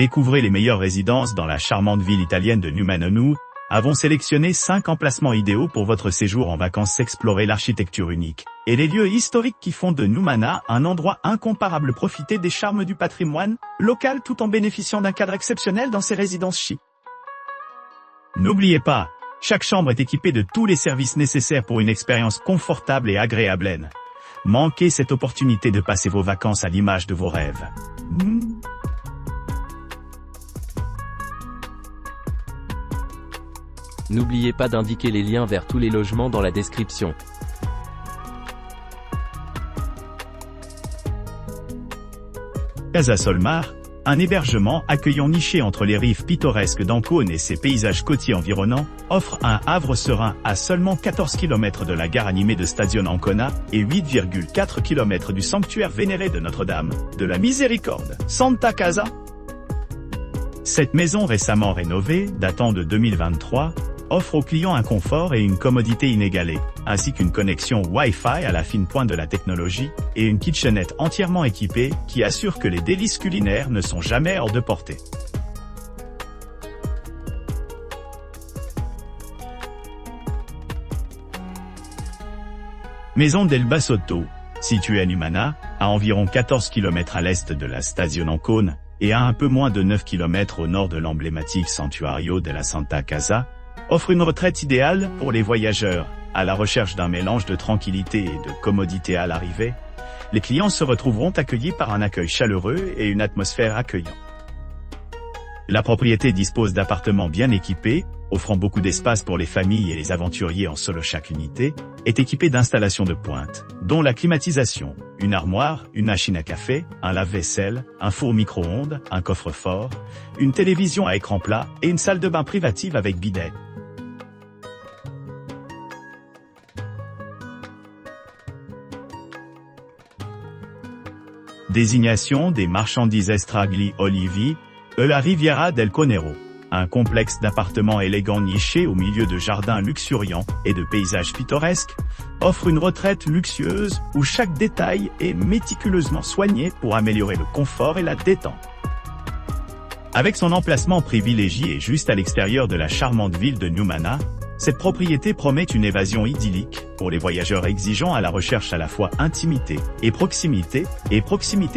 Découvrez les meilleures résidences dans la charmante ville italienne de Numana. Nous avons sélectionné 5 emplacements idéaux pour votre séjour en vacances. Explorez l'architecture unique et les lieux historiques qui font de Numana un endroit incomparable. Profitez des charmes du patrimoine local tout en bénéficiant d'un cadre exceptionnel dans ces résidences chic. N'oubliez pas, chaque chambre est équipée de tous les services nécessaires pour une expérience confortable et agréable. Manquez cette opportunité de passer vos vacances à l'image de vos rêves. N'oubliez pas d'indiquer les liens vers tous les logements dans la description. Casa Solmar, un hébergement accueillant niché entre les rives pittoresques d'Ancône et ses paysages côtiers environnants, offre un havre serein à seulement 14 km de la gare animée de Stazione Ancona et 8,4 km du sanctuaire vénéré de Notre-Dame de la Miséricorde, Santa Casa. Cette maison récemment rénovée, datant de 2023, offre aux clients un confort et une commodité inégalée, ainsi qu'une connexion Wi-Fi à la fine pointe de la technologie, et une kitchenette entièrement équipée qui assure que les délices culinaires ne sont jamais hors de portée. Maison del Bassotto, située à Numana, à environ 14 km à l'est de la Stazione Ancona, et à un peu moins de 9 km au nord de l'emblématique Santuario della Santa Casa, offre une retraite idéale pour les voyageurs, à la recherche d'un mélange de tranquillité et de commodité à l'arrivée. Les clients se retrouveront accueillis par un accueil chaleureux et une atmosphère accueillante. La propriété dispose d'appartements bien équipés, offrant beaucoup d'espace pour les familles et les aventuriers en solo. Chaque unité est équipée d'installations de pointe, dont la climatisation, une armoire, une machine à café, un lave-vaisselle, un four micro-ondes, un coffre-fort, une télévision à écran plat et une salle de bain privative avec bidet. Désignation des marchandises Estragli Olivi, la Riviera del Conero, un complexe d'appartements élégants nichés au milieu de jardins luxuriants et de paysages pittoresques, offre une retraite luxueuse où chaque détail est méticuleusement soigné pour améliorer le confort et la détente. Avec son emplacement privilégié juste à l'extérieur de la charmante ville de Numana, cette propriété promet une évasion idyllique pour les voyageurs exigeants à la recherche à la fois intimité et proximité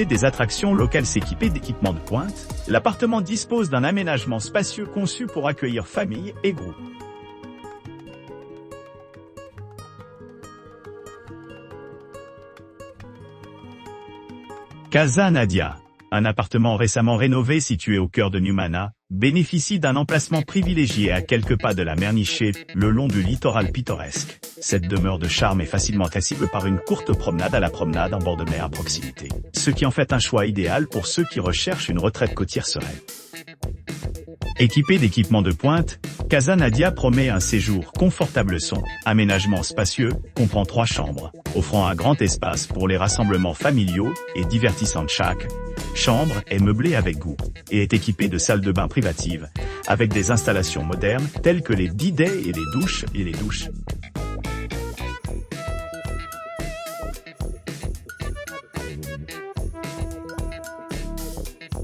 des attractions locales. S'équipées d'équipements de pointe, l'appartement dispose d'un aménagement spacieux conçu pour accueillir familles et groupes. Casa Nadia, un appartement récemment rénové situé au cœur de Numana, bénéficie d'un emplacement privilégié à quelques pas de la mer nichée, le long du littoral pittoresque. Cette demeure de charme est facilement accessible par une courte promenade à la promenade en bord de mer à proximité, ce qui en fait un choix idéal pour ceux qui recherchent une retraite côtière sereine. Équipée d'équipements de pointe, Casa Nadia promet un séjour confortable. Son aménagement spacieux comprend 3 chambres, offrant un grand espace pour les rassemblements familiaux et divertissants. Chaque chambre est meublée avec goût et est équipée de salles de bain privatives, avec des installations modernes telles que les bidets et les douches.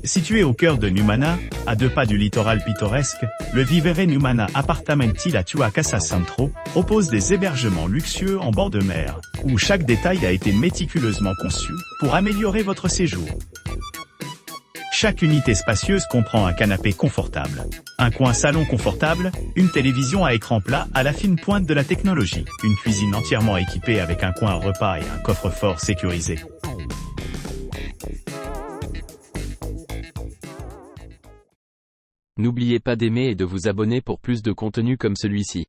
Situé au cœur de Numana, à 2 pas du littoral pittoresque, le Vivere Numana Appartamenti La Tua Casa Centro propose des hébergements luxueux en bord de mer, où chaque détail a été méticuleusement conçu pour améliorer votre séjour. Chaque unité spacieuse comprend un canapé confortable, un coin salon confortable, une télévision à écran plat à la fine pointe de la technologie, une cuisine entièrement équipée avec un coin repas et un coffre-fort sécurisé. N'oubliez pas d'aimer et de vous abonner pour plus de contenu comme celui-ci.